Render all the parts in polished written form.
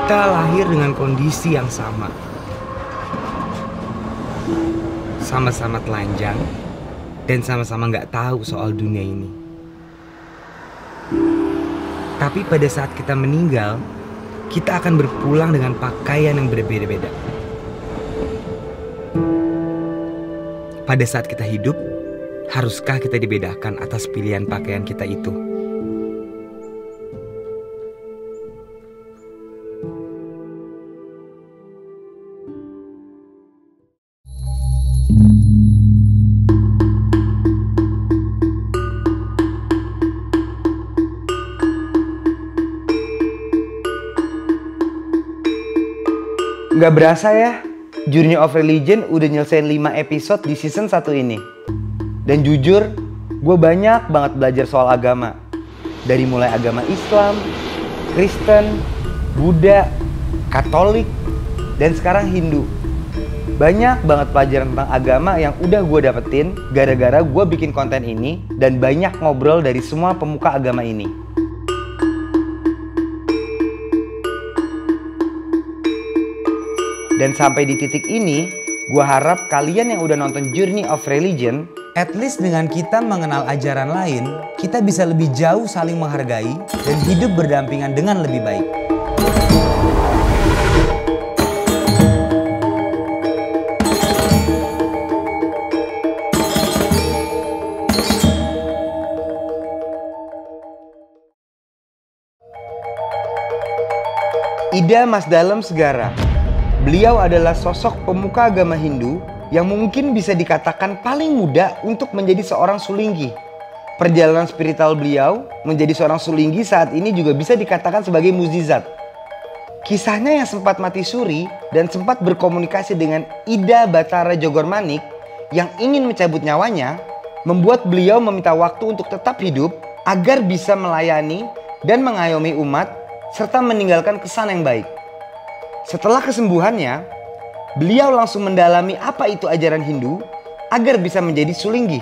Kita lahir dengan kondisi yang sama. Sama-sama telanjang dan sama-sama nggak tahu soal dunia ini. Tapi pada saat kita meninggal, kita akan berpulang dengan pakaian yang berbeda-beda. Pada saat kita hidup, haruskah kita dibedakan atas pilihan pakaian kita itu? Nggak berasa ya, Journey of Religion udah nyelesain 5 episode di season 1 ini. Dan jujur, gue banyak banget belajar soal agama. Dari mulai agama Islam, Kristen, Buddha, Katolik, dan sekarang Hindu. Banyak banget pelajaran tentang agama yang udah gue dapetin gara-gara gue bikin konten ini dan banyak ngobrol dari semua pemuka agama ini. Dan sampai di titik ini, gue harap kalian yang udah nonton Journey of Religion, at least dengan kita mengenal ajaran lain, kita bisa lebih jauh saling menghargai dan hidup berdampingan dengan lebih baik. Ida Mas Dalem Segara. Beliau adalah sosok pemuka agama Hindu yang mungkin bisa dikatakan paling muda untuk menjadi seorang sulinggi. Perjalanan spiritual beliau menjadi seorang sulinggi saat ini juga bisa dikatakan sebagai mukjizat. Kisahnya yang sempat mati suri dan sempat berkomunikasi dengan Ida Batara Jogormanik yang ingin mencabut nyawanya, membuat beliau meminta waktu untuk tetap hidup agar bisa melayani dan mengayomi umat serta meninggalkan kesan yang baik. Setelah kesembuhannya, beliau langsung mendalami apa itu ajaran Hindu agar bisa menjadi sulinggi.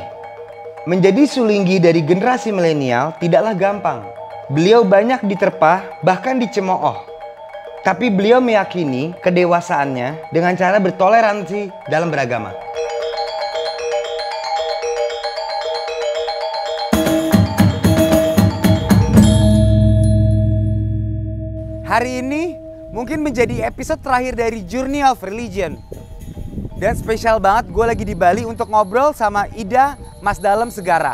Menjadi sulinggi dari generasi milenial tidaklah gampang. Beliau banyak diterpa, bahkan dicemooh. Tapi beliau meyakini kedewasaannya dengan cara bertoleransi dalam beragama. Hari ini mungkin menjadi episode terakhir dari Journey of Religion. Dan spesial banget gue lagi di Bali untuk ngobrol sama Ida Mas Dalem Segara.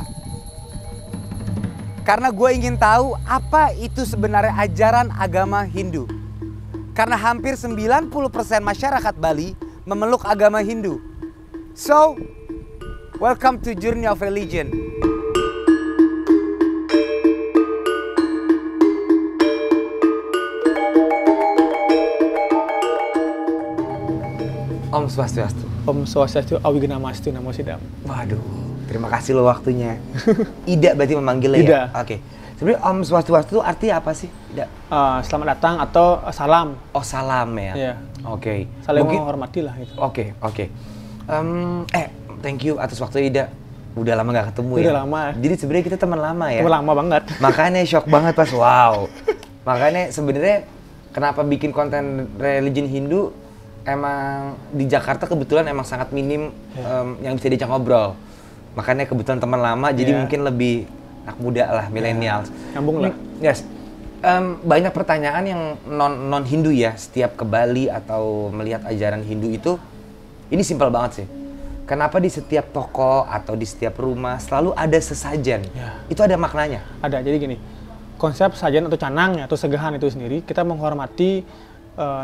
Karena gue ingin tahu apa itu sebenarnya ajaran agama Hindu. Karena hampir 90% masyarakat Bali memeluk agama Hindu. So, welcome to Journey of Religion. Om Swastiastu. Om Swastiastu, Awigana-mastu, Namo Sidam. Waduh, terima kasih loh waktunya. Ida berarti memanggilnya ya? Ida. Oke. Sebenarnya Om Swastiastu artinya apa sih? Ida? Selamat datang atau salam. Oh, salam ya? Iya. Oke. Saling menghormati lah gitu. Oke. Thank you atas waktu Ida. Udah lama gak ketemu ya? Udah lama. Jadi sebenarnya kita teman lama ya? Teman lama banget. Makanya shock banget pas wow. Makanya sebenarnya kenapa bikin konten religion Hindu, emang di Jakarta kebetulan emang sangat minim yang bisa diajak ngobrol. Makanya kebetulan teman lama, jadi mungkin lebih anak muda lah, milenial. Nyambung lah. Yes. Banyak pertanyaan yang non Hindu ya, setiap ke Bali atau melihat ajaran Hindu itu, ini simpel banget sih. Kenapa di setiap toko atau di setiap rumah selalu ada sesajen? Ya. Itu ada maknanya? Ada, jadi gini. Konsep sajen atau canang atau segahan itu sendiri, kita menghormati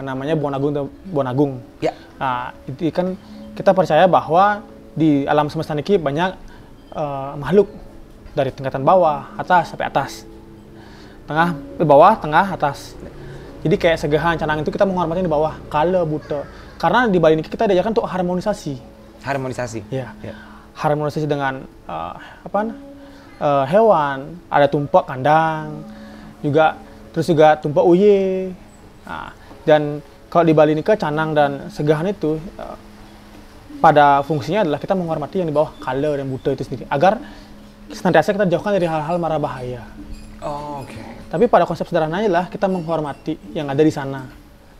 namanya Bonagung. Ya. Nah, itu kan kita percaya bahwa di alam semesta ini banyak makhluk dari tingkatan bawah, atas sampai atas. Bawah, tengah, atas. Jadi kayak segahan canang itu kita menghormati di bawah, kala buta. Karena di Bali ini kita diajarkan untuk harmonisasi. Harmonisasi. Ya. Harmonisasi dengan hewan, ada tumpak kandang, terus juga tumpak uye. Nah, dan kalau di Bali ini canang dan segahan itu pada fungsinya adalah kita menghormati yang di bawah kala dan buta itu sendiri agar senantiasa kita jauhkan dari hal-hal mara bahaya. Oh, oke. Tapi pada konsep sederhananya adalah kita menghormati yang ada di sana.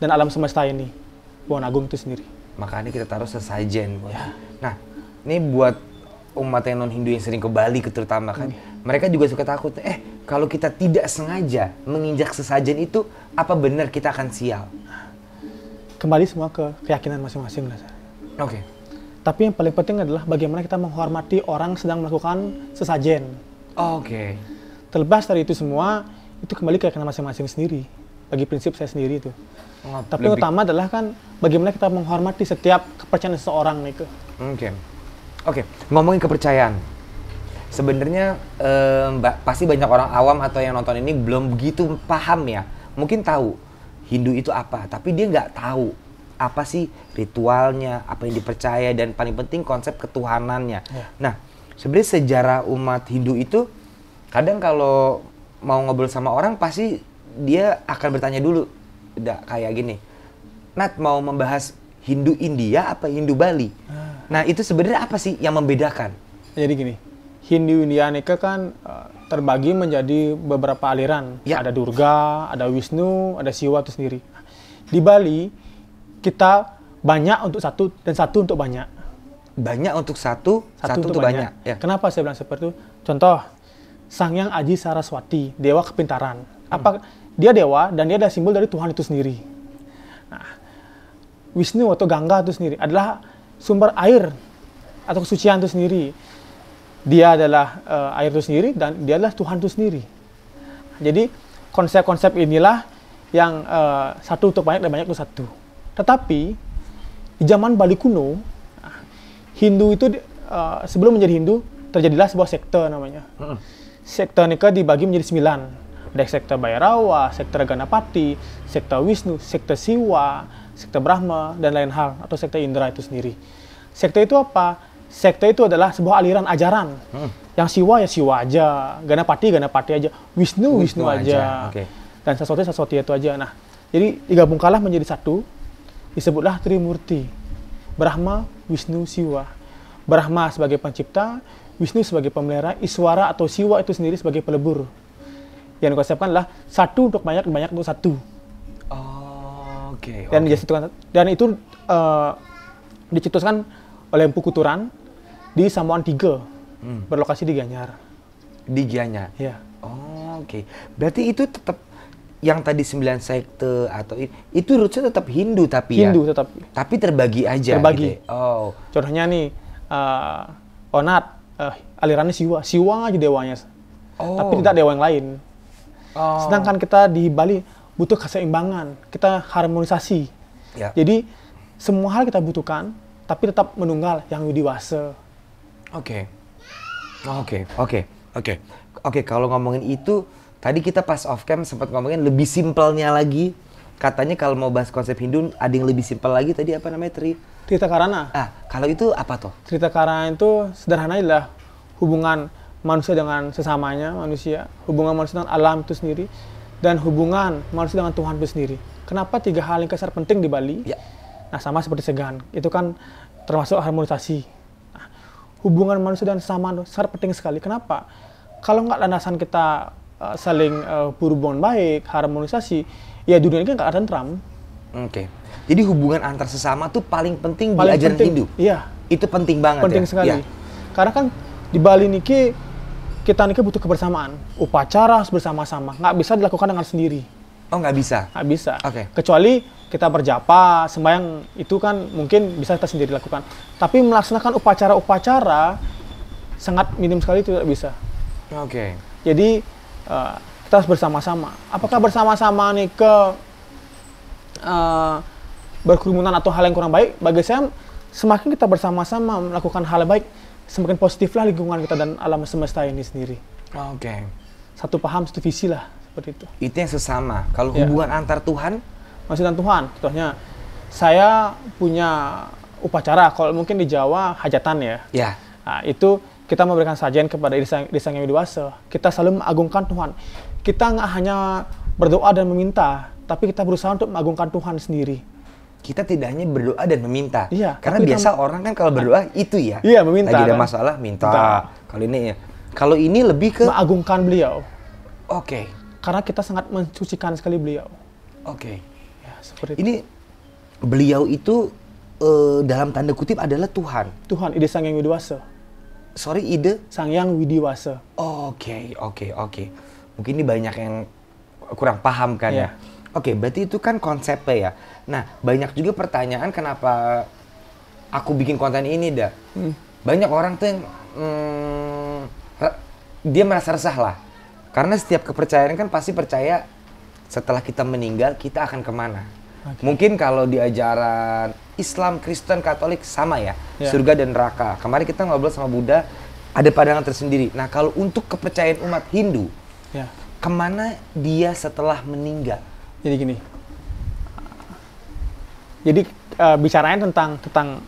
dan alam semesta ini, pohon agung itu sendiri. Makanya kita taruh sesajen. Ya. Nah, ini buat umat yang non-Hindu yang sering ke Bali terutama kan, mereka juga suka takut, kalau kita tidak sengaja menginjak sesajen itu, apa benar kita akan sial? Kembali semua ke keyakinan masing-masing lah. Oke. Tapi yang paling penting adalah bagaimana kita menghormati orang sedang melakukan sesajen. Oke. Terlepas dari itu semua, itu kembali ke keyakinan masing-masing sendiri. Bagi prinsip saya sendiri itu. Tapi yang utama adalah kan bagaimana kita menghormati setiap kepercayaan seseorang nih. Oke. Ngomongin kepercayaan. Sebenarnya pasti banyak orang awam atau yang nonton ini belum begitu paham ya. Mungkin tahu Hindu itu apa, tapi dia nggak tahu apa sih ritualnya, apa yang dipercaya, dan paling penting konsep ketuhanannya. Ya. Nah, sebenarnya sejarah umat Hindu itu kadang kalau mau ngobrol sama orang pasti dia akan bertanya dulu, udah kayak gini, Nat mau membahas Hindu India apa Hindu Bali? Nah itu sebenarnya apa sih yang membedakan? Jadi gini, Hindu India ini kan terbagi menjadi beberapa aliran. Ya. Ada Durga, ada Wisnu, ada Siwa itu sendiri. Di Bali kita banyak untuk satu dan satu untuk banyak. Banyak untuk satu untuk banyak. Ya. Kenapa saya bilang seperti itu? Contoh, Sangyang Aji Saraswati, dewa kepintaran. Dia dewa dan dia adalah simbol dari Tuhan itu sendiri. Nah, Wisnu atau Gangga itu sendiri adalah sumber air atau kesucian itu sendiri. Dia adalah air itu sendiri dan dia adalah Tuhan itu sendiri. Jadi konsep-konsep inilah yang satu untuk banyak dan banyak untuk satu. Tetapi di zaman Bali kuno, Hindu itu sebelum menjadi Hindu terjadilah sebuah sekte namanya. Sekte ini dibagi menjadi 9. Ada sekte Bhairawa, sekte Ganapati, sekte Wisnu, sekte Siwa, sekte Brahma, dan lain hal, atau sekte Indra itu sendiri. Sekte itu apa? Sekte itu adalah sebuah aliran ajaran. Yang Siwa ya Siwa aja, Ganapati aja, Wisnu aja. Okay. Dan Saraswati itu aja. Nah, jadi digabungkanlah menjadi satu, disebutlah Trimurti. Brahma, Wisnu, Siwa. Brahma sebagai pencipta, Wisnu sebagai pemelihara, Iswara atau Siwa itu sendiri sebagai pelebur. Yang dikonsepkan adalah satu untuk banyak, banyak untuk satu. Oke. Dan itu dicetuskan oleh Empu Kuturan di Samoan 3, berlokasi di Gianyar. Di Gianyar? Iya. Oke. Berarti itu tetap yang tadi 9 sekte atau itu rootsnya tetap Hindu tapi Hindu tetap. Tapi terbagi aja. Terbagi. Gitu. Oh. Contohnya nih, Onat, alirannya Siwa. Siwa aja dewanya. Tapi tidak dewa yang lain. Sedangkan kita di Bali butuh keseimbangan, kita harmonisasi. Ya. Jadi semua hal kita butuhkan, tapi tetap menunggal yang widiwasa. Oke. Kalau ngomongin itu, tadi kita pas off cam sempat ngomongin lebih simpelnya lagi. Katanya kalau mau bahas konsep Hindu, ada yang lebih simpel lagi. Tadi apa namanya, Trita Karana. Kalau itu apa tuh? Trita Karana itu sederhana adalah hubungan manusia dengan sesamanya manusia, hubungan manusia dengan alam itu sendiri, dan hubungan manusia dengan Tuhan itu sendiri. Kenapa 3 hal yang sangat penting di Bali? Ya. Nah, sama seperti segan, itu kan termasuk harmonisasi. Nah, hubungan manusia dan sesama sangat penting sekali. Kenapa? Kalau nggak landasan kita saling berhubungan baik, harmonisasi, ya dunia ini nggak akan tentram. Oke. Jadi hubungan antar sesama tuh paling penting di ajaran Hindu? Iya. Itu penting banget penting sekali. Ya? Karena kan di Bali niki kita butuh kebersamaan. Upacara harus bersama-sama. Nggak bisa dilakukan dengan sendiri. Oh, nggak bisa? Nggak bisa. Oke. Kecuali kita berjapa, sembahyang, itu kan mungkin bisa kita sendiri lakukan. Tapi melaksanakan upacara-upacara sangat minim sekali, tidak bisa. Oke. Jadi kita harus bersama-sama. Apakah bersama-sama nih berkerumunan atau hal yang kurang baik? Bagi saya, semakin kita bersama-sama melakukan hal yang baik, semakin positiflah lingkungan kita dan alam semesta ini sendiri. Oke. Satu paham, satu visi lah, seperti itu. Itu yang sesama. Kalau hubungan antar Tuhan? Maksud dan Tuhan. Contohnya, saya punya upacara, kalau mungkin di Jawa, hajatan ya. Ya. Nah, itu kita memberikan sajian kepada Sang Yang Widiwasa. Kita selalu mengagungkan Tuhan. Kita nggak hanya berdoa dan meminta, tapi kita berusaha untuk mengagungkan Tuhan sendiri. Kita tidak hanya berdoa dan meminta. Iya, karena biasa orang kan kalau berdoa itu ya. Iya, meminta. Lagi ada masalah, minta. Kalau ini ya. Kalau ini lebih ke mengagungkan beliau. Oke. Karena kita sangat mensucikan sekali beliau. Oke. Ya. seperti itu. Ini beliau itu dalam tanda kutip adalah Tuhan. Tuhan, ide Sang Hyang Widiwasa. Sorry, ide? Sang Hyang Widiwasa. Oke. Mungkin ini banyak yang kurang paham kan ya. Oke, berarti itu kan konsepnya ya. Nah, banyak juga pertanyaan kenapa aku bikin konten ini, dah. Banyak orang tuh yang dia merasa resah lah. Karena setiap kepercayaan kan pasti percaya setelah kita meninggal kita akan kemana. Mungkin kalau di ajaran Islam, Kristen, Katolik sama ya, surga dan neraka. Kemarin kita ngobrol sama Buddha, ada pandangan tersendiri. Nah, kalau untuk kepercayaan umat Hindu, kemana dia setelah meninggal? Jadi gini, jadi bicaranya tentang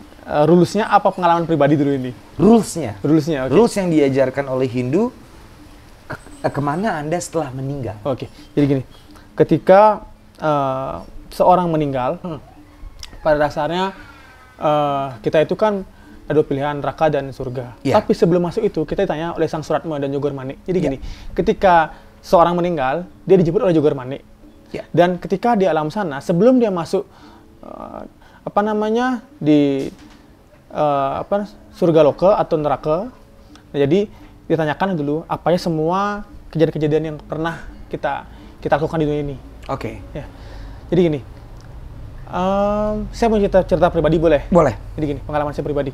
rulesnya apa pengalaman pribadi dulu ini? Rulesnya, okay. Rules yang diajarkan oleh Hindu, kemana Anda setelah meninggal? Oke, jadi gini, ketika seorang meninggal, pada dasarnya kita itu kan ada pilihan neraka dan surga. Tapi sebelum masuk itu kita ditanya oleh Sang Suratma dan Jogormanik. Jadi gini, ketika seorang meninggal, dia dijemput oleh Jogormanik. Dan ketika di alam sana, sebelum dia masuk di surga loka atau neraka, jadi ditanyakan dulu apa ya semua kejadian-kejadian yang pernah kita lakukan di dunia ini. Ya. Jadi gini, saya mau cerita pribadi boleh? Boleh. Jadi gini, pengalaman saya pribadi.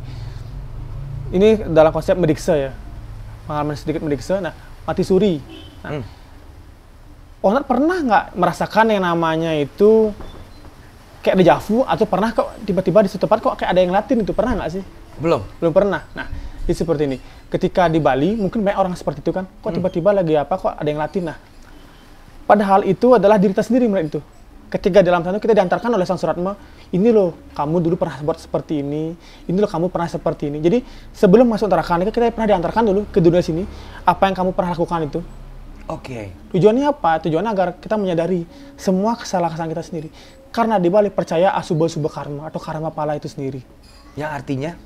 Ini dalam konsep mediksa ya, pengalaman sedikit mediksa. Nah, mati suri. Nah, Onat pernah nggak merasakan yang namanya itu kayak dejavu atau pernah kok tiba-tiba di suatu tempat kok kayak ada yang ngeliatin itu, pernah nggak sih? Belum pernah. Nah, ini seperti ini. Ketika di Bali, mungkin banyak orang seperti itu kan, kok tiba-tiba lagi apa kok ada yang ngeliatin. Nah, padahal itu adalah diri kita sendiri melihat itu. Ketika dalam sana kita diantarkan oleh Sang Suratma, ini loh kamu dulu pernah buat seperti ini loh kamu pernah seperti ini. Jadi sebelum masuk neraka kita pernah diantarkan dulu ke dunia sini, apa yang kamu pernah lakukan itu. Tujuannya apa? Tujuannya agar kita menyadari semua kesalahan kita sendiri. Karena di Bali percaya asubha-subha karma atau karma pala itu sendiri. Yang artinya?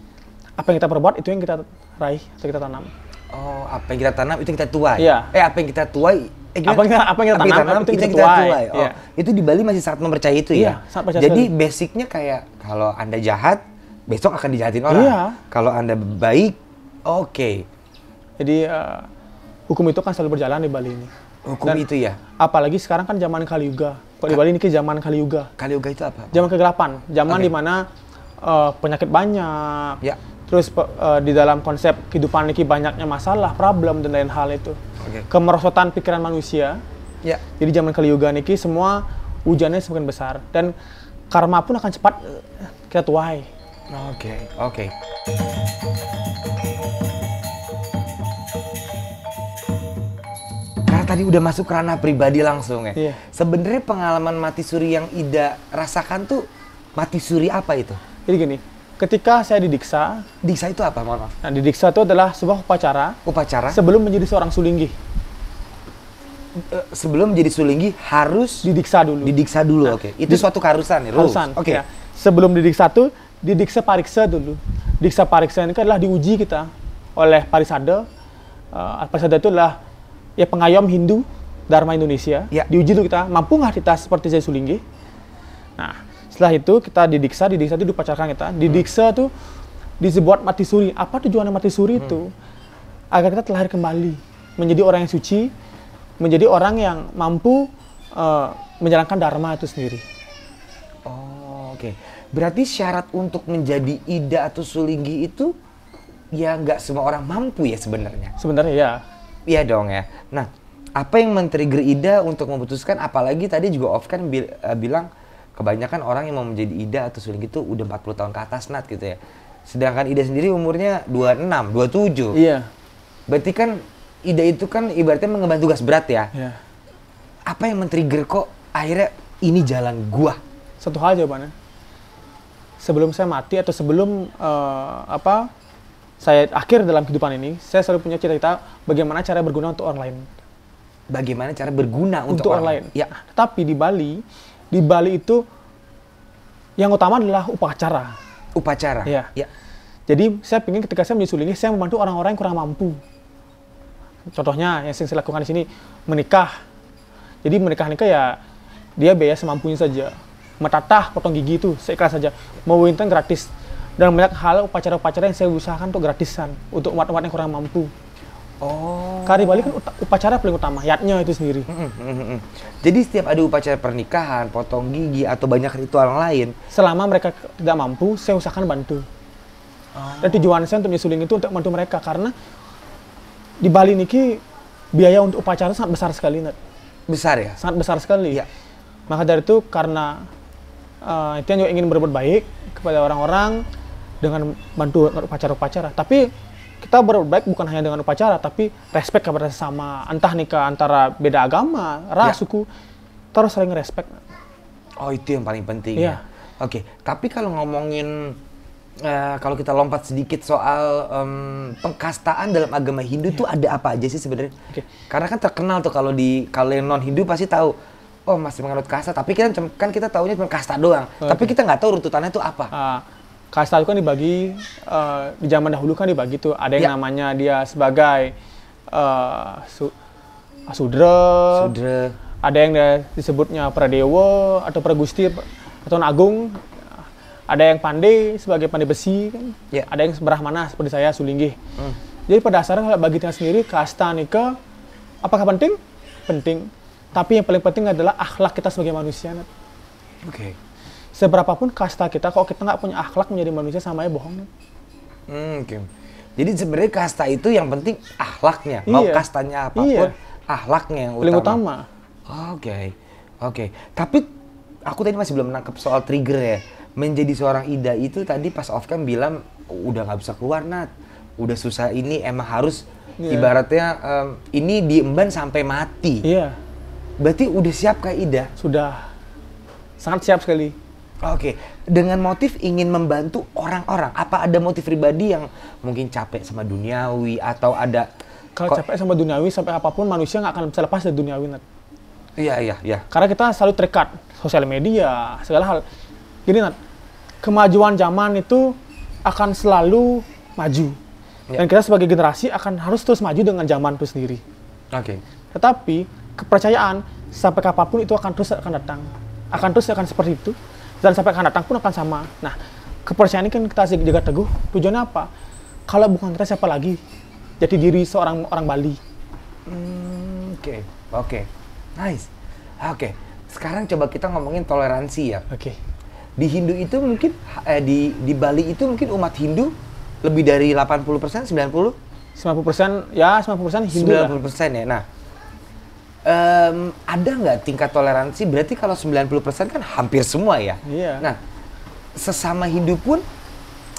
Apa yang kita perbuat itu yang kita raih atau kita tanam. Oh, apa yang kita tanam itu yang kita tuai. Iya. Apa yang kita tuai? Apa yang kita tanam itu yang kita tuai. Oh, itu di Bali masih sangat mempercayai itu ya. Sangat percaya. Jadi basicnya kayak kalau Anda jahat, besok akan dijahatin orang. Iya. Kalau Anda baik, Jadi hukum itu kan selalu berjalan di Bali ini. Hukum itu ya. Apalagi sekarang kan zaman Kali Yuga. Kalau di Bali ini zaman Kali Yuga. Kali Yuga itu apa? Zaman kegelapan. Zaman di mana penyakit banyak. Terus di dalam konsep kehidupan ini banyaknya masalah, problem dan lain hal itu. Kemerosotan pikiran manusia. Jadi zaman Kali Yuga niki semua hujannya semakin besar dan karma pun akan cepat kita tuai. Oke. Karena tadi udah masuk ranah pribadi langsung ya. Sebenarnya pengalaman mati suri yang Ida rasakan tuh mati suri apa itu? Jadi gini, ketika saya didiksa. Diksa itu apa, mohon maaf? Nah, didiksa itu adalah sebuah upacara. Sebelum menjadi seorang sulinggi. Sebelum menjadi sulinggi harus didiksa dulu. Nah, Itu suatu keharusan ya, rules. Ya. Sebelum didiksa tuh, didiksa pariksa dulu. Diksa pariksa ini adalah diuji kita oleh parisada. Parisada itu adalah ya pengayom Hindu Dharma Indonesia. Diuji dulu kita, mampu nggak kita seperti saya sulinggi? Nah, setelah itu kita didiksa itu dipacarkan kita. Didiksa tuh disebut mati suri. Apa tujuannya mati suri itu? Agar kita terlahir kembali menjadi orang yang suci, menjadi orang yang mampu menjalankan dharma itu sendiri. Berarti syarat untuk menjadi Ida atau sulinggi itu ya nggak semua orang mampu ya sebenarnya. Sebenarnya ya. Iya dong ya. Nah, apa yang men-trigger Ida untuk memutuskan? Apalagi tadi juga Off kan bilang kebanyakan orang yang mau menjadi Ida atau sulinggi itu udah 40 tahun ke atas Nat gitu ya. Sedangkan Ida sendiri umurnya 26, 27. Iya. Berarti kan Ida itu kan ibaratnya mengemban tugas berat ya. Apa yang men-trigger kok akhirnya ini jalan gua? Satu hal jawabannya. Sebelum saya mati atau sebelum saya akhir dalam kehidupan ini, saya selalu punya cita-cita bagaimana cara berguna untuk orang lain. Bagaimana cara berguna untuk orang lain? Ya. Tapi di Bali itu yang utama adalah upacara. Ya. Jadi saya ingin ketika saya menjadi sulinggi, saya membantu orang-orang yang kurang mampu. Contohnya yang saya lakukan di sini menikah. Jadi menikah ya dia biaya semampunya saja. metatah, potong gigi itu seikhlas saja. Mau winter gratis. Dan banyak hal upacara-upacara yang saya usahakan untuk gratisan untuk umat-umat yang kurang mampu. Oh. Karena di Bali kan upacara paling utama, yatnya itu sendiri. Jadi setiap ada upacara pernikahan, potong gigi atau banyak ritual lain, Selama mereka tidak mampu, saya usahakan bantu. Dan tujuan saya untuk menyuling itu untuk membantu mereka karena di Bali niki biaya untuk upacara sangat besar sekali, Nat. besar ya? Sangat besar sekali. Iya. Maka dari itu karena itu juga ingin berbuat baik kepada orang-orang dengan bantu upacara-upacara. Tapi kita berbuat baik bukan hanya dengan upacara, tapi respect kepada sesama. Entah nikah antara beda agama, ras, suku, kita harus saling respect. Oh, itu yang paling penting Iya. ya. Oke, tapi kalau ngomongin kalau kita lompat sedikit soal pengkastaan dalam agama Hindu tuh ada apa aja sih sebenarnya? Oke. Karena kan terkenal tuh kalau yang non Hindu pasti tahu. Oh, masih menganut kasta, tapi kan kita taunya cuma kasta doang. Tapi kita nggak tahu runtutannya itu apa. Kasta itu kan dibagi di zaman dahulu kan dibagi tuh ada yang namanya dia sebagai Sudra, ada yang disebutnya Pradewa atau Pragusti atau Agung, ada yang Pandai sebagai Pandai besi kan, ada yang Brahmana seperti saya Sulinggi. Jadi pada dasarnya kalau bagi kita sendiri kasta nika apakah penting? Penting. Tapi yang paling penting adalah akhlak kita sebagai manusia. Oke. Seberapapun kasta kita, kalau kita nggak punya akhlak menjadi manusia sama aja bohong. Oke. Jadi sebenarnya kasta itu yang penting akhlaknya. Mau kastanya apapun, akhlaknya yang paling utama. Oke. Tapi aku tadi masih belum menangkap soal trigger ya. Menjadi seorang Ida itu tadi pas off cam bilang udah nggak bisa keluar, Nat. Udah susah ini, emang harus ibaratnya ini diemban sampai mati. Iya. Berarti udah siap kayak Ida? Sudah. Sangat siap sekali. Oke, dengan motif ingin membantu orang-orang, apa ada motif pribadi yang mungkin capek sama duniawi atau ada? Kalau capek sama duniawi, sampai apapun manusia nggak akan bisa lepas dari duniawi, Nat. Iya. Karena kita selalu terikat sosial media, segala hal. Gini, Nat, kemajuan zaman itu akan selalu maju. Dan kita sebagai generasi akan harus terus maju dengan zaman itu sendiri. Oke. Tetapi kepercayaan sampai kapanpun itu akan terus datang, akan terus seperti itu. Dan sampai akan datang pun akan sama. Nah, kepercayaan ini kan kita jaga teguh. Tujuannya apa? Kalau bukan kita siapa lagi? Jati diri seorang orang Bali. Oke. Nice. Oke. Sekarang coba kita ngomongin toleransi ya. Oke. Di Hindu itu mungkin di Bali itu mungkin umat Hindu lebih dari 80%, 90%? 90% ya, 90% Hindu 90% ya. Nah, ada nggak tingkat toleransi? Berarti kalau 90% kan hampir semua ya. Iya. Nah, sesama Hindu pun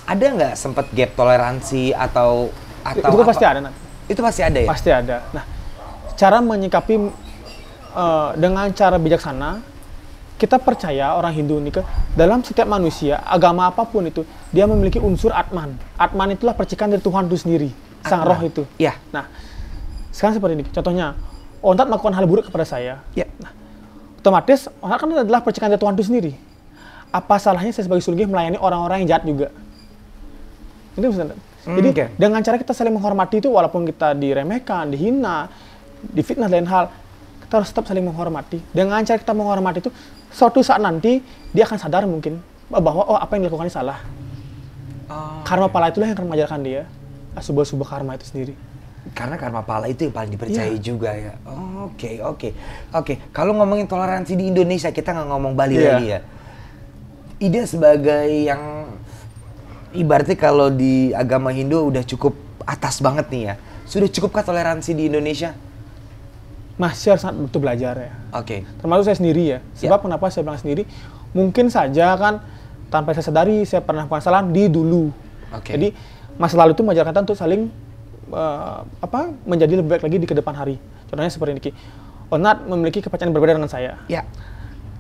ada nggak sempat gap toleransi atau itu kan pasti ada, Nat. Itu pasti ada ya? Pasti ada. Nah, cara menyikapi dengan cara bijaksana, kita percaya orang Hindu ini dalam setiap manusia, agama apapun itu, dia memiliki unsur Atman. Atman itulah percikan dari Tuhan itu sendiri, sang roh itu. Iya. Nah, sekarang seperti ini. Contohnya, Onat melakukan hal buruk kepada saya. Ya. Nah, otomatis Onat kan adalah percikan dari Tuhan itu sendiri. Apa salahnya saya sebagai Sulinggi melayani orang-orang yang jahat juga? Itu maksudnya. Jadi dengan cara kita saling menghormati itu, walaupun kita diremehkan, dihina, difitnah dan lain hal, kita harus tetap saling menghormati. Dengan cara kita menghormati itu, suatu saat nanti dia akan sadar mungkin bahwa apa yang dilakukan ini salah. Karma pala itulah yang akan mengajarkan dia sebuah karma itu sendiri. Karena karma pala itu yang paling dipercayai juga ya. Oke. Kalau ngomongin toleransi di Indonesia, kita nggak ngomong Bali lagi ya. Ida sebagai yang ibaratnya kalau di agama Hindu udah cukup atas banget nih ya. Sudah cukupkah toleransi di Indonesia? Masih harus sangat butuh belajar ya. Oke. Termasuk saya sendiri ya. Sebab kenapa saya bilang sendiri? Mungkin saja kan tanpa saya sadari saya pernah melakukan kesalahan di dulu. Jadi masa lalu itu mengajarkan kita untuk saling menjadi lebih baik lagi di kedepan hari. Contohnya seperti ini. Onat memiliki kepercayaan yang berbeda dengan saya. Ya.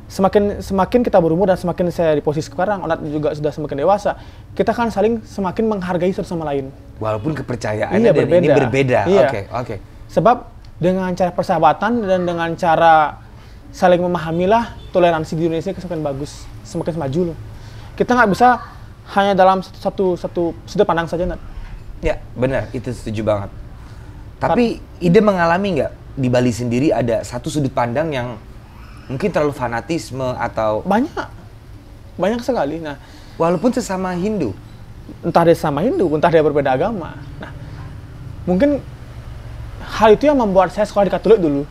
Semakin kita berumur dan semakin saya di posisi sekarang, Onat juga sudah semakin dewasa, kita kan saling semakin menghargai satu sama lain. Walaupun kepercayaannya ini berbeda. Oke. Sebab dengan cara persahabatan dan dengan cara saling memahamilah, toleransi di Indonesia semakin bagus, semakin maju loh. Kita nggak bisa hanya dalam satu sudut pandang saja, Nat. Ya, benar, itu setuju banget. Tapi Ida mengalami nggak di Bali sendiri ada satu sudut pandang yang mungkin terlalu fanatisme atau banyak banyak sekali. Nah, walaupun sesama Hindu, entah dia sama Hindu, entah dia berbeda agama. Nah, mungkin hal itu yang membuat saya sekolah di Katolik dulu.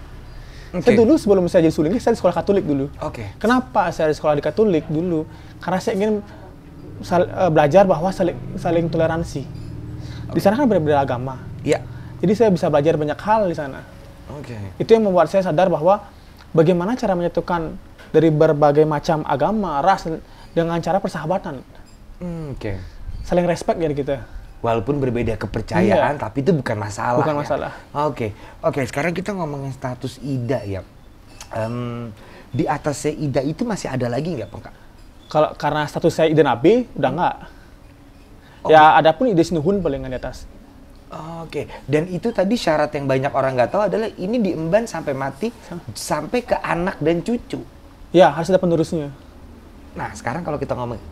Saya dulu sebelum saya jadi sulinggi, saya di sekolah Katolik dulu. Kenapa saya di sekolah di Katolik dulu? Karena saya ingin belajar bahwa saling toleransi. Di sana kan berbeda agama. Iya. Jadi saya bisa belajar banyak hal di sana. Itu yang membuat saya sadar bahwa bagaimana cara menyatukan dari berbagai macam agama, ras dengan cara persahabatan. Saling respect dari kita. Walaupun berbeda kepercayaan, tapi itu bukan masalah. Bukan masalah. Oke, sekarang kita ngomongin status Ida ya. Di atasnya Ida itu masih ada lagi nggak, Kak? Kalau karena status saya Ida Nabi, udah nggak. Ya, ada pun Ida Sinuhun palingan di atas. Dan itu tadi syarat yang banyak orang nggak tahu adalah ini diemban sampai mati, sampai ke anak dan cucu. Ya, harus ada penerusnya. Nah, sekarang kalau kita ngomong,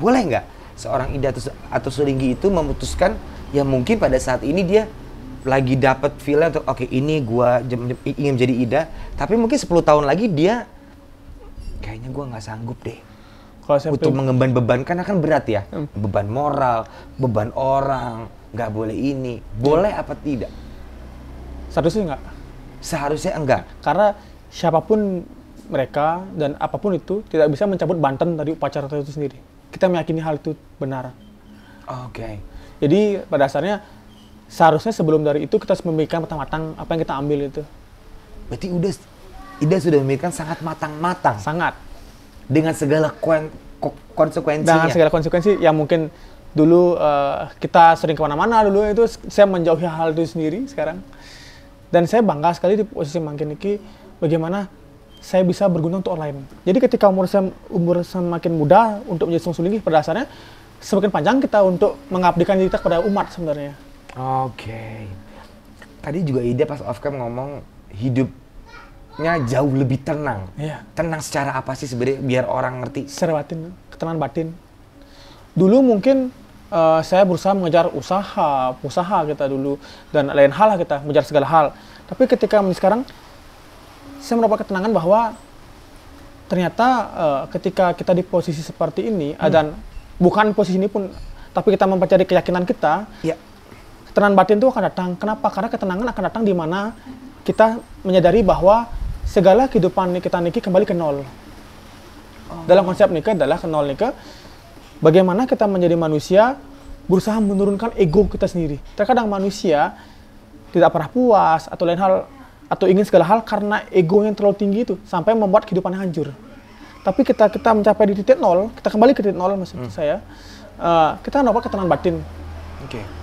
boleh nggak seorang Ida atau sulinggi itu memutuskan, ya mungkin pada saat ini dia lagi dapat feel-nya untuk ini gua ingin menjadi Ida, tapi mungkin 10 tahun lagi dia kayaknya gua nggak sanggup deh. Kalau saya untuk mengemban beban kan akan berat ya, beban moral, beban orang, nggak boleh ini, boleh apa tidak? Seharusnya enggak. Seharusnya enggak. Karena siapapun mereka dan apapun itu tidak bisa mencabut banten dari upacara itu sendiri. Kita meyakini hal itu benar. Jadi pada dasarnya seharusnya sebelum dari itu kita harus memikirkan matang-matang apa yang kita ambil itu. Berarti Ida sudah memikirkan sangat matang-matang. Sangat. Dengan segala konsekuensinya. Dengan segala konsekuensi yang mungkin dulu kita sering kemana-mana dulu itu saya menjauhi hal itu sendiri sekarang. Dan saya bangga sekali di posisi Mangkin Niki bagaimana saya bisa berguna untuk orang lain. Jadi ketika umur semakin muda untuk menjadi seorang sulinggi, pada dasarnya semakin panjang kita untuk mengabdikan diri kita kepada umat sebenarnya. Tadi juga Ida pas off cam ngomong hidupnya jauh lebih tenang. Tenang secara apa sih sebenarnya biar orang ngerti? Secara batin, ketenangan batin. Dulu mungkin saya berusaha mengejar usaha kita dulu dan lain hal lah kita mengejar segala hal. Tapi ketika sekarang saya mendapat ketenangan bahwa ternyata ketika kita di posisi seperti ini dan bukan posisi ini pun, tapi kita mempercayai keyakinan kita, ketenangan batin itu akan datang. Kenapa? Karena ketenangan akan datang di mana kita menyadari bahwa segala kehidupan kita niki kembali ke nol. Dalam konsep nikah adalah ke nol nikah. Bagaimana kita menjadi manusia berusaha menurunkan ego kita sendiri. Terkadang manusia tidak pernah puas atau lain hal atau ingin segala hal karena ego yang terlalu tinggi itu sampai membuat kehidupannya hancur. Tapi kita mencapai di titik nol, kita kembali ke titik nol maksud saya, kita dapat ketenangan batin.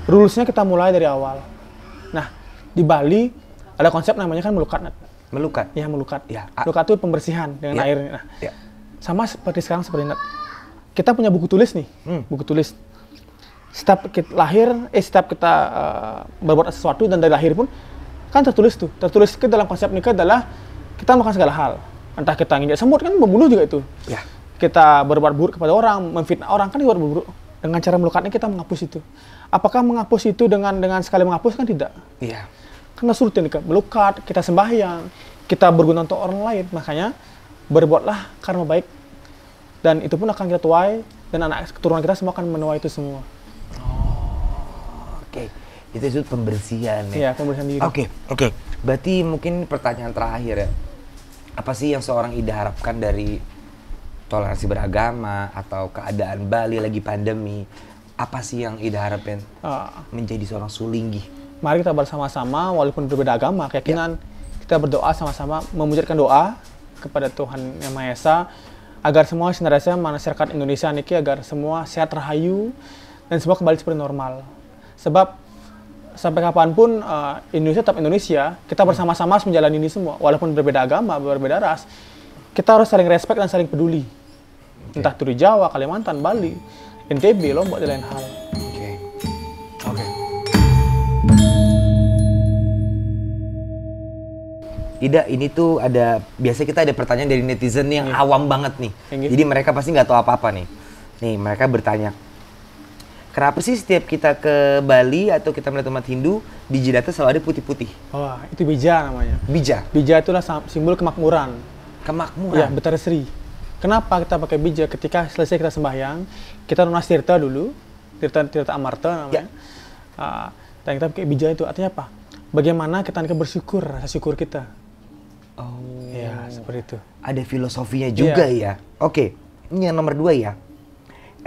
Rules-nya kita mulai dari awal. Nah, di Bali ada konsep namanya kan melukat. Melukat? Ya, melukat. Melukat itu pembersihan dengan air. Nah, sama seperti sekarang seperti kita punya buku tulis nih, buku tulis. Setiap kita lahir, setiap kita berbuat sesuatu dan dari lahir pun kan tertulis tuh. Tertulis ke dalam konsep nikah adalah kita melakukan segala hal. Entah kita nginjak semut kan membunuh juga itu. Kita berbuat buruk kepada orang, memfitnah orang kan juga buruk. Dengan cara melukatnya kita menghapus itu. Apakah menghapus itu dengan sekali menghapus kan tidak? Karena sulit nikah, melukat, kita sembahyang, kita berguna untuk orang lain. Makanya berbuatlah karma baik. Dan itu pun akan kita tuai dan anak keturunan kita semua akan menuai itu semua. Itu pembersihan ya? Iya, pembersihan diri. Oke. Berarti mungkin pertanyaan terakhir ya. Apa sih yang seorang Ida harapkan dari toleransi beragama atau keadaan Bali lagi pandemi? Apa sih yang Ida harapin menjadi seorang sulinggi? Mari kita bersama-sama walaupun berbeda agama, keyakinan, kita berdoa sama-sama, memunculkan doa kepada Tuhan Yang Maha Esa agar semua senantiasa masyarakat Indonesia niki agar semua sehat rahayu dan semua kembali seperti normal. Sebab sampai kapanpun Indonesia tetap Indonesia, kita bersama-sama menjalani ini semua. Walaupun berbeda agama, berbeda ras, kita harus saling respect dan saling peduli. Entah itu di Jawa, Kalimantan, Bali, NTB, Lombok, dan lain hal. Ida, ini tuh biasanya kita ada pertanyaan dari netizen yang awam banget nih. Jadi mereka pasti nggak tahu apa-apa nih. Nih, mereka bertanya, kenapa sih setiap kita ke Bali atau kita melihat umat Hindu, di jidatnya selalu ada putih-putih? Itu bija namanya. Bija? Bija itulah simbol kemakmuran. Kemakmuran? Ya, Betara Sri. Kenapa kita pakai bija? Ketika selesai kita sembahyang, kita lunas tirta dulu, tirta amarta namanya. Dan kita pakai bija itu artinya apa? Bagaimana kita bersyukur, rasa syukur kita. Oh. Ya, seperti itu. Ada filosofinya juga ya. Oke, ini yang nomor 2 ya.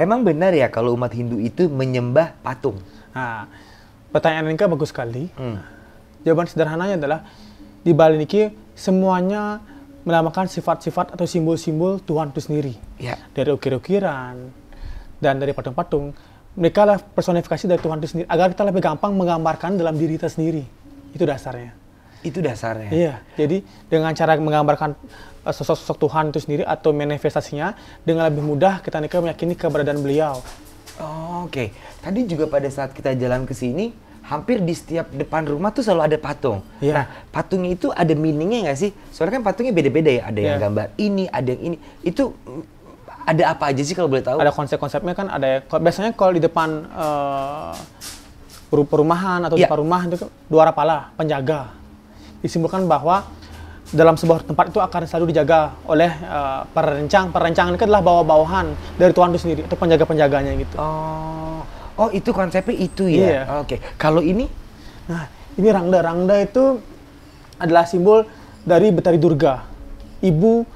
Emang benar ya kalau umat Hindu itu menyembah patung? Nah, pertanyaan ini bagus sekali. Jawaban sederhananya adalah di Bali ini semuanya melambangkan sifat-sifat atau simbol-simbol Tuhan itu sendiri. Ya. Dari ukir-ukiran dan dari patung-patung, mereka lah personifikasi dari Tuhan itu sendiri agar kita lebih gampang menggambarkan dalam diri kita sendiri. Itu dasarnya. Itu dasarnya. Iya. Jadi dengan cara menggambarkan sosok-sosok Tuhan itu sendiri atau manifestasinya, dengan lebih mudah kita meyakini keberadaan beliau. Oh, oke. Tadi juga pada saat kita jalan ke sini, hampir di setiap depan rumah tuh selalu ada patung. Yeah. Nah, patungnya itu ada meaningnya nggak sih? Soalnya kan patungnya beda-beda ya. Ada yang gambar ini, ada yang ini. Itu ada apa aja sih kalau boleh tahu? Ada konsep-konsepnya kan ada ya. Biasanya kalau di depan perumahan atau depan rumah itu dua pala, penjaga. Disimbolkan bahwa dalam sebuah tempat itu akan selalu dijaga oleh perencang. Perencangan itu adalah bawah-bawahan dari Tuhan itu sendiri atau penjaga-penjaganya gitu. Oh, itu konsepnya itu ya? Iya. Oke. Kalau ini? Nah, ini Rangda. Rangda itu adalah simbol dari Betari Durga. Ibu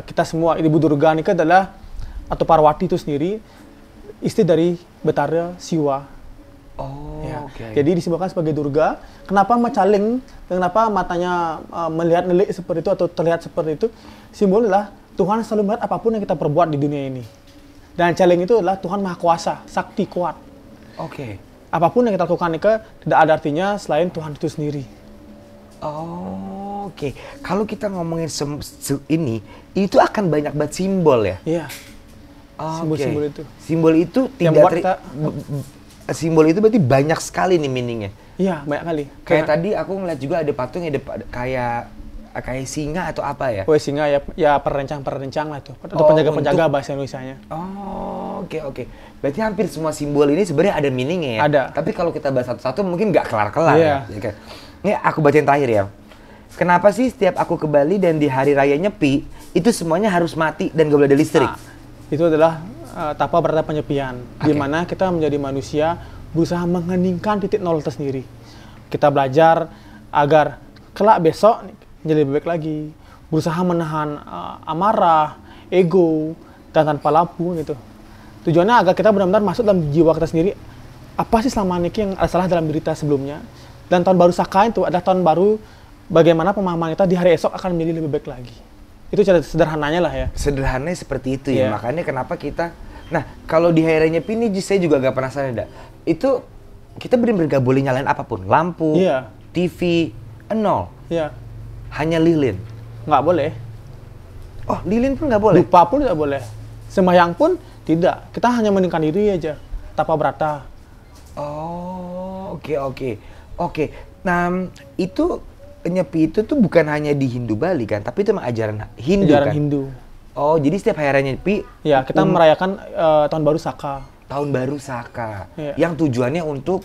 kita semua. Ibu Durga ini adalah, atau Parwati itu sendiri, istri dari Betara Siwa. Oh, ya. Okay. Jadi disimbolkan sebagai Durga. Kenapa macaling? Kenapa matanya melihat-lilik seperti itu atau terlihat seperti itu? Simbolnya adalah Tuhan selalu melihat apapun yang kita perbuat di dunia ini. Dan caling itu adalah Tuhan Maha Kuasa, sakti kuat. Oke. Apapun yang kita lakukan itu tidak ada artinya selain Tuhan itu sendiri. Oh, oke. Kalau kita ngomongin ini, itu akan banyak banget simbol ya? Iya. Simbol-simbol itu. Simbol itu tidak simbol itu berarti banyak sekali nih meaningnya. Iya, banyak kali. Kayak tadi aku ngeliat juga ada patung yang kayak singa atau apa ya? Oh, singa ya perencang lah itu. Atau penjaga-penjaga bahasa Indonesianya. Oh, oke. Berarti hampir semua simbol ini sebenarnya ada meaningnya ya? Ada. Tapi kalau kita bahas satu-satu mungkin nggak kelar-kelar ya. Ini aku bacain terakhir ya. Kenapa sih setiap aku ke Bali dan di hari raya Nyepi, itu semuanya harus mati dan gak boleh ada listrik? Itu adalah tapa berata penyepian, di mana kita menjadi manusia berusaha mengheningkan titik nol tersendiri. Kita belajar agar kelak besok menjadi lebih baik lagi, berusaha menahan amarah, ego, dan tanpa lampu gitu. Tujuannya agar kita benar-benar masuk dalam jiwa kita sendiri. Apa sih selama ini yang ada salah dalam diri kita sebelumnya? Dan tahun baru Saka itu adalah tahun baru bagaimana pemahaman kita di hari esok akan menjadi lebih baik lagi. Itu cara sederhananya lah ya. Sederhananya seperti itu ya. Makanya kenapa kita... Nah, kalau di hari raya Nyepi ini saya juga agak penasaran, itu kita benar-benar gak boleh nyalain apapun. Lampu, TV, nol. Iya. Hanya lilin. Nggak boleh. Oh, lilin pun nggak boleh? Lupa pun tidak boleh. Sembahyang pun tidak. Kita hanya meninggikan diri aja. Tapa berata. Oh, oke. Nah, itu Nyepi itu tuh bukan hanya di Hindu Bali kan, tapi itu memang ajaran Hindu kan? Hindu. Oh, jadi setiap hari raya Nyepi ya, kita merayakan tahun baru Saka. Tahun baru Saka. Yang tujuannya untuk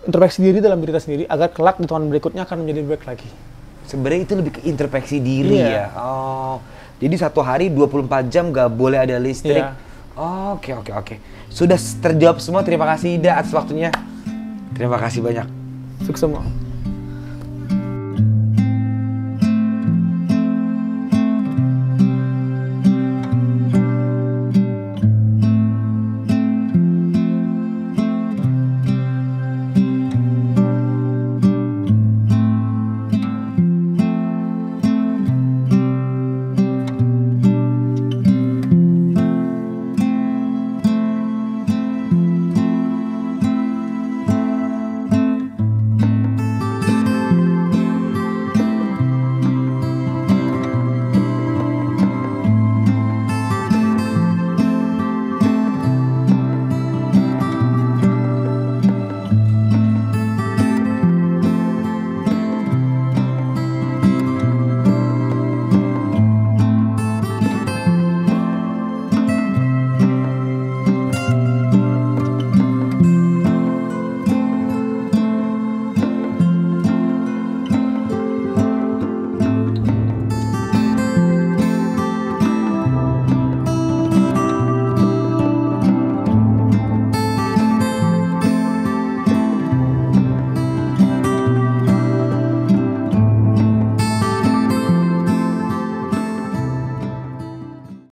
introspeksi diri dalam diri kita sendiri agar kelak di tahun berikutnya akan menjadi lebih baik lagi. Sebenarnya itu lebih ke introspeksi diri ya. Oh. Jadi satu hari 24 jam gak boleh ada listrik. Oke. Sudah terjawab semua. Terima kasih Ida atas waktunya. Terima kasih banyak. Sukses semua.